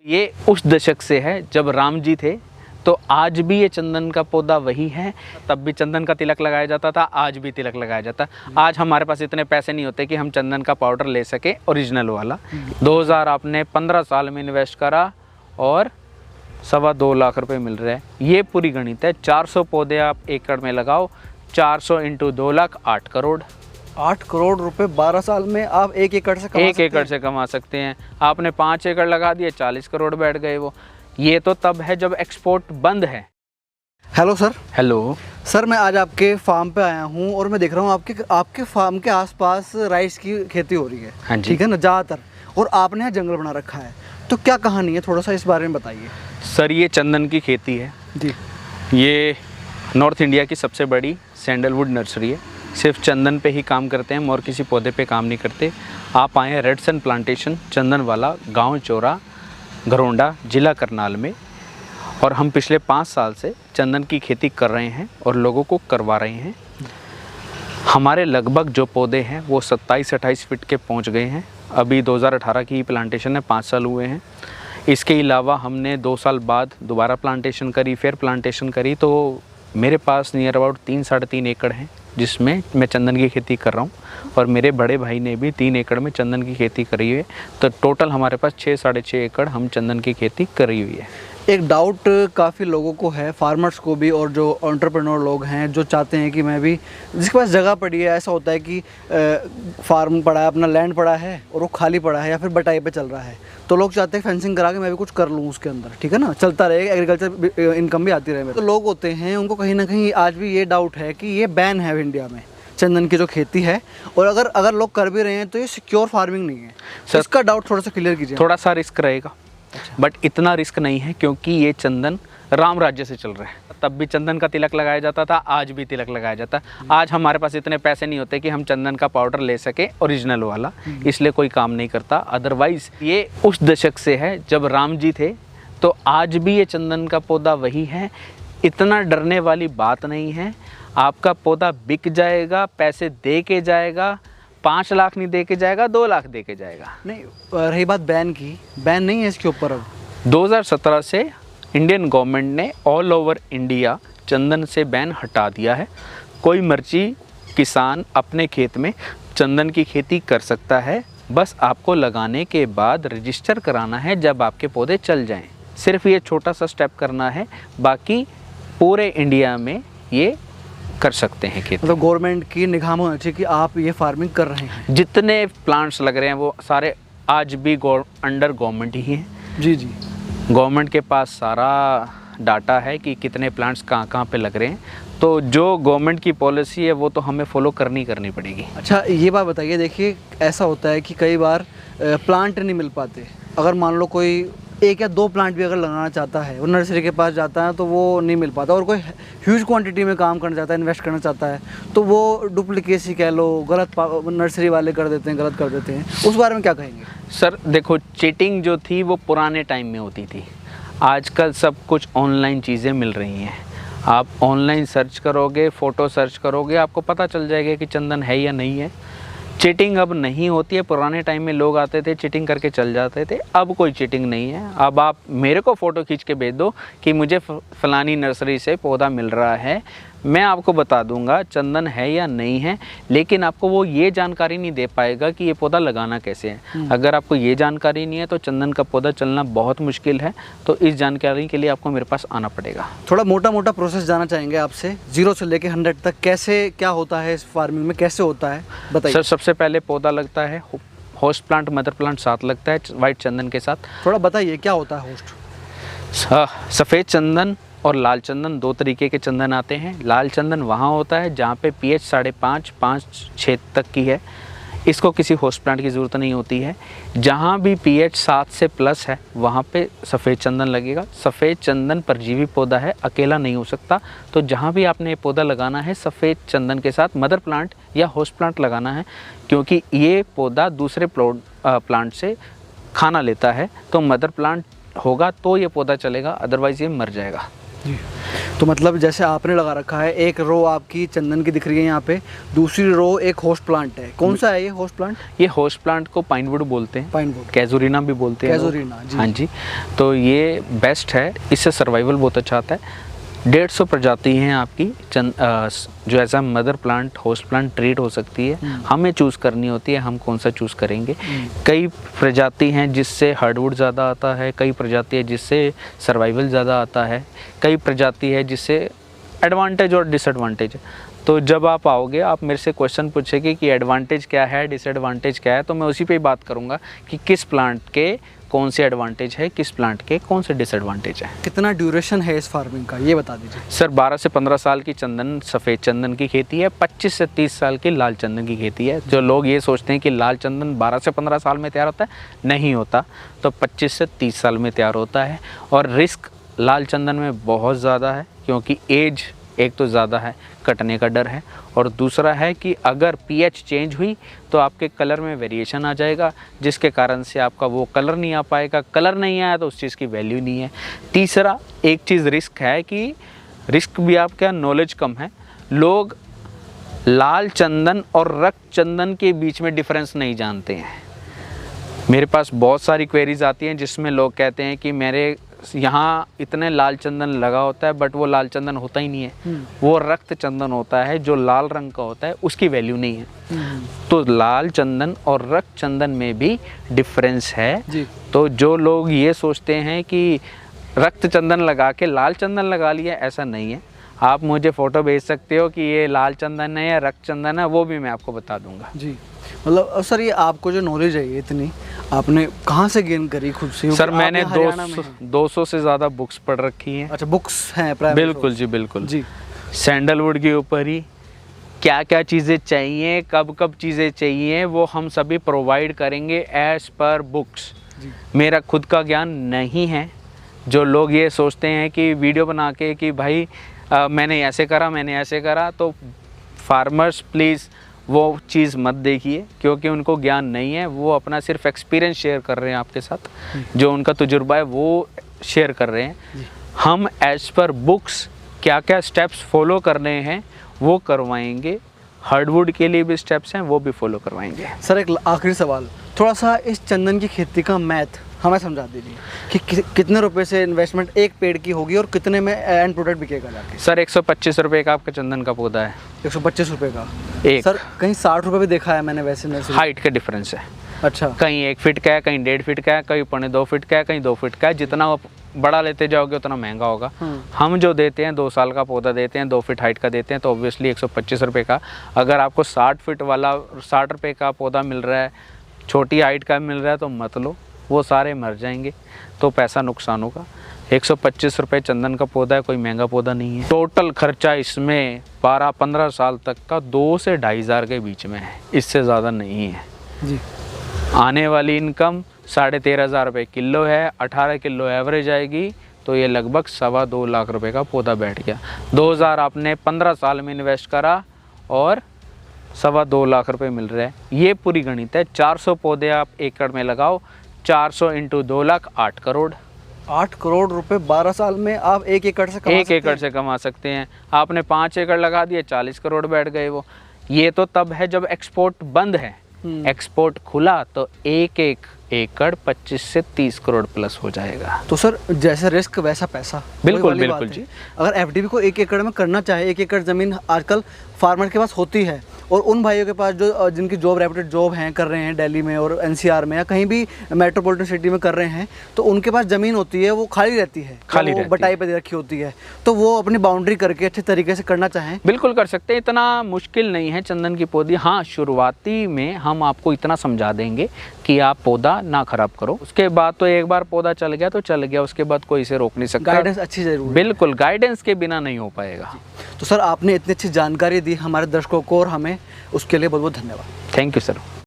ये उस दशक से है जब राम जी थे, तो आज भी ये चंदन का पौधा वही है। तब भी चंदन का तिलक लगाया जाता था, आज भी तिलक लगाया जाता है। आज हमारे पास इतने पैसे नहीं होते कि हम चंदन का पाउडर ले सके ओरिजिनल वाला। 2000 आपने 15 साल में इन्वेस्ट करा और 2.25 लाख रुपए मिल रहे हैं। ये पूरी गणित है। 400 पौधे आप एकड़ में लगाओ, 400 × 2 लाख 8 करोड़। 8 करोड़ रुपए 12 साल में आप 1 एकड़ से कमा सकते हैं। आपने 5 एकड़ लगा दिए, 40 करोड़ बैठ गए वो। ये तो तब है जब एक्सपोर्ट बंद है। Hello sir. हेलो सर, मैं आज आपके फार्म पे आया हूँ और मैं देख रहा हूँ आपके फार्म के आसपास राइस की खेती हो रही है। हाँ जी। ठीक है ना, ज़्यादातर। और आपने यहाँ जंगल बना रखा है, तो क्या कहानी है, थोड़ा सा इस बारे में बताइए। सर, ये चंदन की खेती है जी। ये नॉर्थ इंडिया की सबसे बड़ी सैंडलवुड नर्सरी है। सिर्फ चंदन पे ही काम करते हैं, हम और किसी पौधे पे काम नहीं करते। आप आए हैं रेड सन प्लांटेशन चंदन वाला, गांव चौरा, घरोंडा, जिला करनाल में। और हम पिछले 5 साल से चंदन की खेती कर रहे हैं और लोगों को करवा रहे हैं। हमारे लगभग जो पौधे हैं वो 27-28 फीट के पहुंच गए हैं। अभी 2018 की प्लांटेशन है, 5 साल हुए हैं। इसके अलावा हमने 2 साल बाद दोबारा प्लांटेशन करी, फिर प्लांटेशन करी। तो मेरे पास नियर अबाउट 3-3.5 एकड़ हैं जिसमें मैं चंदन की खेती कर रहा हूँ। और मेरे बड़े भाई ने भी 3 एकड़ में चंदन की खेती करी हुई है। तो टोटल हमारे पास 6-6.5 एकड़ हम चंदन की खेती करी हुई है। एक डाउट काफ़ी लोगों को है, फार्मर्स को भी, और जो एंटरप्रेन्योर लोग हैं जो चाहते हैं कि मैं भी, जिसके पास जगह पड़ी है, ऐसा होता है कि फार्म पड़ा है, अपना लैंड पड़ा है और वो खाली पड़ा है या फिर बटाई पे चल रहा है, तो लोग चाहते हैं फेंसिंग करा के मैं भी कुछ कर लूँ उसके अंदर। ठीक है ना, चलता रहे, एग्रीकल्चर इनकम भी आती रहे। तो लोग होते हैं, उनको कहीं ना कहीं आज भी ये डाउट है कि ये बैन है इंडिया में चंदन की जो खेती है, और अगर लोग कर भी रहे हैं तो ये सिक्योर फार्मिंग नहीं है। तो इसका डाउट थोड़ा सा क्लियर कीजिए। थोड़ा सा रिस्क रहेगा, बट इतना रिस्क नहीं है क्योंकि ये चंदन राम राज्य से चल रहा है। तब भी चंदन का तिलक लगाया जाता था, आज भी तिलक लगाया जाता है। आज हमारे पास इतने पैसे नहीं होते कि हम चंदन का पाउडर ले सके ओरिजिनल वाला, इसलिए कोई काम नहीं करता। अदरवाइज ये उस दशक से है जब राम जी थे, तो आज भी ये चंदन का पौधा वही है। इतना डरने वाली बात नहीं है। आपका पौधा बिक जाएगा, पैसे दे के जाएगा। 5 लाख नहीं दे के जाएगा, 2 लाख दे के जाएगा। नहीं, रही बात बैन की, बैन नहीं है इसके ऊपर। अब 2017 से इंडियन गवर्नमेंट ने ऑल ओवर इंडिया चंदन से बैन हटा दिया है। कोई मर्जी किसान अपने खेत में चंदन की खेती कर सकता है। बस आपको लगाने के बाद रजिस्टर कराना है जब आपके पौधे चल जाएं। सिर्फ ये छोटा सा स्टेप करना है, बाकी पूरे इंडिया में ये कर सकते हैं खेती। मतलब गवर्नमेंट की निगाह में होना चाहिए कि आप ये फार्मिंग कर रहे हैं। जितने प्लांट्स लग रहे हैं वो सारे आज भी अंडर गवर्नमेंट ही हैं। जी जी। गवर्नमेंट के पास सारा डाटा है कि कितने प्लांट्स कहाँ कहाँ पे लग रहे हैं। तो जो गवर्नमेंट की पॉलिसी है वो तो हमें फॉलो करनी पड़ेगी। अच्छा, ये बात बताइए, देखिए ऐसा होता है कि कई बार प्लांट नहीं मिल पाते। अगर मान लो कोई 1 या 2 प्लांट भी अगर लगाना चाहता है, वो नर्सरी के पास जाता है तो वो नहीं मिल पाता, और कोई ह्यूज क्वांटिटी में काम करना चाहता है, इन्वेस्ट करना चाहता है, तो वो डुप्लीकेसी कह लो, गलत नर्सरी वाले कर देते हैं, गलत कर देते हैं। उस बारे में क्या कहेंगे? सर देखो, चीटिंग जो थी वो पुराने टाइम में होती थी। आजकल सब कुछ ऑनलाइन चीज़ें मिल रही हैं। आप ऑनलाइन सर्च करोगे, फ़ोटो सर्च करोगे, आपको पता चल जाएगा कि चंदन है या नहीं है। चीटिंग अब नहीं होती है। पुराने टाइम में लोग आते थे, चीटिंग करके चल जाते थे। अब कोई चीटिंग नहीं है। अब आप मेरे को फ़ोटो खींच के भेज दो कि मुझे फलानी नर्सरी से पौधा मिल रहा है, मैं आपको बता दूंगा चंदन है या नहीं है। लेकिन आपको वो ये जानकारी नहीं दे पाएगा कि ये पौधा लगाना कैसे है। अगर आपको ये जानकारी नहीं है तो चंदन का पौधा चलना बहुत मुश्किल है। तो इस जानकारी के लिए आपको मेरे पास आना पड़ेगा। थोड़ा मोटा प्रॉसेस जानना चाहेंगे आपसे, 0 से लेके 100 तक कैसे क्या होता है इस फार्मिंग में, कैसे होता है, बताइए। सर सबसे पहले पौधा लगता है, होस्ट प्लांट मदर प्लांट साथ लगता है वाइट चंदन के साथ। थोड़ा बताइए क्या होता है होस्ट। सफ़ेद चंदन और लाल चंदन 2 तरीके के चंदन आते हैं। लाल चंदन वहाँ होता है जहाँ पे pH 5.5-5-6 तक की है। इसको किसी होस्ट प्लांट की ज़रूरत नहीं होती है। जहाँ भी pH 7 से प्लस है वहाँ पे सफ़ेद चंदन लगेगा। सफ़ेद चंदन परजीवी पौधा है, अकेला नहीं हो सकता। तो जहाँ भी आपने पौधा लगाना है सफ़ेद चंदन के साथ मदर प्लांट या होस्ट प्लांट लगाना है, क्योंकि ये पौधा दूसरे प्लांट से खाना लेता है। तो मदर प्लांट होगा तो ये पौधा चलेगा, अदरवाइज़ ये मर जाएगा। तो मतलब जैसे आपने लगा रखा है, एक रो आपकी चंदन की दिख रही है यहाँ पे, दूसरी रो एक होस्ट प्लांट है। कौन सा है ये होस्ट प्लांट? ये होस्ट प्लांट को पाइनवुड बोलते हैं, पाइनवुड, कैजुरीना भी बोलते हैं लोग। कैजुरीना, जी। हाँ जी, तो ये बेस्ट है, इससे सर्वाइवल बहुत अच्छा आता है। 150 प्रजाति हैं आपकी जो ऐसा mother plant host plant treat हो सकती है। हमें चूज़ करनी होती है हम कौन सा चूज़ करेंगे। कई प्रजाति हैं जिससे हार्डवुड ज़्यादा आता है, कई प्रजाति है जिससे सर्वाइवल ज़्यादा आता है, कई प्रजाति है जिससे एडवांटेज और डिसएडवांटेज। तो जब आप आओगे, आप मेरे से क्वेश्चन पूछेंगे कि एडवांटेज क्या है, डिसएडवांटेज क्या है, तो मैं उसी पे ही बात करूँगा कि किस प्लांट के कौन से एडवांटेज है, किस प्लांट के कौन से डिसएडवांटेज है। कितना ड्यूरेशन है इस फार्मिंग का, ये बता दीजिए। सर 12 से 15 साल की चंदन, सफ़ेद चंदन की खेती है। 25 से 30 साल की लाल चंदन की खेती है। जो लोग ये सोचते हैं कि लाल चंदन 12 से 15 साल में तैयार होता है, नहीं होता। तो 25 से 30 साल में तैयार होता है। और रिस्क लाल चंदन में बहुत ज़्यादा है, क्योंकि एज एक तो ज़्यादा है, कटने का डर है, और दूसरा है कि अगर पीएच चेंज हुई तो आपके कलर में वेरिएशन आ जाएगा, जिसके कारण से आपका वो कलर नहीं आ पाएगा। कलर नहीं आया तो उस चीज़ की वैल्यू नहीं है। तीसरा एक चीज़ रिस्क है कि रिस्क भी आपका नॉलेज कम है। लोग लाल चंदन और रक्त चंदन के बीच में डिफरेंस नहीं जानते हैं। मेरे पास बहुत सारी क्वेरीज आती हैं जिसमें लोग कहते हैं कि मेरे यहाँ इतने लाल चंदन लगा होता है, बट वो लाल चंदन होता ही नहीं है, वो रक्त चंदन होता है जो लाल रंग का होता है, उसकी वैल्यू नहीं है। तो लाल चंदन और रक्त चंदन में भी डिफरेंस है जी। तो जो लोग ये सोचते हैं कि रक्त चंदन लगा के लाल चंदन लगा लिया, ऐसा नहीं है। आप मुझे फ़ोटो भेज सकते हो कि ये लाल चंदन है या रक्त चंदन है, वो भी मैं आपको बता दूंगा जी। मतलब सर ये आपको जो नॉलेज है ये इतनी आपने कहाँ से गेन करी खुद से? सर मैंने 200 से ज़्यादा बुक्स पढ़ रखी हैं। अच्छा, बुक्स हैं? बिल्कुल जी, बिल्कुल जी। सैंडलवुड के ऊपर ही क्या क्या चीज़ें चाहिए, कब कब चीज़ें चाहिए, वो हम सभी प्रोवाइड करेंगे एज पर बुक्स। मेरा खुद का ज्ञान नहीं है। जो लोग ये सोचते हैं कि वीडियो बना के कि भाई मैंने ऐसे करा, मैंने ऐसे करा, तो फार्मर्स प्लीज़ वो चीज़ मत देखिए, क्योंकि उनको ज्ञान नहीं है। वो अपना सिर्फ एक्सपीरियंस शेयर कर रहे हैं आपके साथ, जो उनका तजुर्बा है वो शेयर कर रहे हैं। हम एज पर बुक्स क्या क्या स्टेप्स फॉलो करने हैं वो करवाएंगे। हार्डवुड के लिए भी स्टेप्स हैं, वो भी फॉलो करवाएंगे। सर एक आखिरी सवाल, थोड़ा सा इस चंदन की खेती का मैथ हमें समझा दीजिए कि कितने रुपए से इन्वेस्टमेंट एक पेड़ की होगी और कितने में एंड प्रोडक्ट बिकेगा जाके? सर 125 रुपये का आपका चंदन का पौधा है। 125 रुपये का एक? सर कहीं 60 रुपये भी देखा है मैंने वैसे नर्सरी। हाइट का डिफरेंस है। अच्छा, कहीं 1 फीट का है, कहीं 1.5 फीट का है, कहीं 2.25 फीट का है, कहीं 2 फीट का है। जितना आप बड़ा लेते जाओगे उतना महंगा होगा। हम जो देते हैं 2 साल का पौधा देते हैं, 2 फीट हाइट का देते हैं, तो ऑब्वियसली 125 रुपये का। अगर आपको 60 फीट वाला 60 रुपये का पौधा मिल रहा है, छोटी हाइट का मिल रहा है, तो मत लो, वो सारे मर जाएंगे, तो पैसा नुकसान होगा। 125 रुपये चंदन का पौधा है, कोई महंगा पौधा नहीं है। टोटल खर्चा इसमें 12-15 साल तक का 2 से 2,500 के बीच में है, इससे ज़्यादा नहीं है जी। आने वाली इनकम 13,500 रुपये किलो है। 18 किलो एवरेज आएगी, तो ये लगभग 2.25 लाख रुपए का पौधा बैठ गया। 2,000 आपने 15 साल में इन्वेस्ट करा और 2.25 लाख रुपए मिल रहे हैं। ये पूरी गणित है। 400 पौधे आप एकड़ में लगाओ, 400 इंटू 2 लाख, 8 करोड़। 8 करोड़ रुपए 12 साल में आप 1 एकड़ से कमा सकते हैं। 1 एकड़ से कमा सकते हैं। आपने 5 एकड़ लगा दिए, 40 करोड़ बैठ गए वो। ये तो तब है जब एक्सपोर्ट बंद है। एक्सपोर्ट खुला तो 1 एकड़ 25 से 30 करोड़ प्लस हो जाएगा। तो सर जैसा रिस्क वैसा पैसा। बिल्कुल बिल्कुल जी। अगर एफडीपी को 1 एकड़ में करना चाहे, 1 एकड़ ज़मीन आजकल फार्मर के पास होती है, और उन भाइयों के पास जो जिनकी जॉब रेपुटेड जॉब हैं, कर रहे हैं दिल्ली में और एनसीआर में या कहीं भी मेट्रोपॉलिटन सिटी में कर रहे हैं, तो उनके पास ज़मीन होती है, वो खाली रहती है, खाली रहती बटाई पे दे रखी होती है, तो वो अपनी बाउंड्री करके अच्छे तरीके से करना चाहें, बिल्कुल कर सकते हैं। इतना मुश्किल नहीं है चंदन की पौधी। हाँ, शुरुआती में हम आपको इतना समझा देंगे कि आप पौधा ना खराब करो। उसके बाद तो एक बार पौधा चल गया तो चल गया, उसके बाद कोई इसे रोक नहीं सकता। गाइडेंस अच्छी जरूर, बिल्कुल, गाइडेंस के बिना नहीं हो पाएगा। तो सर आपने इतनी अच्छी जानकारी दी हमारे दर्शकों को और हमें, उसके लिए बहुत बहुत धन्यवाद। Thank you sir.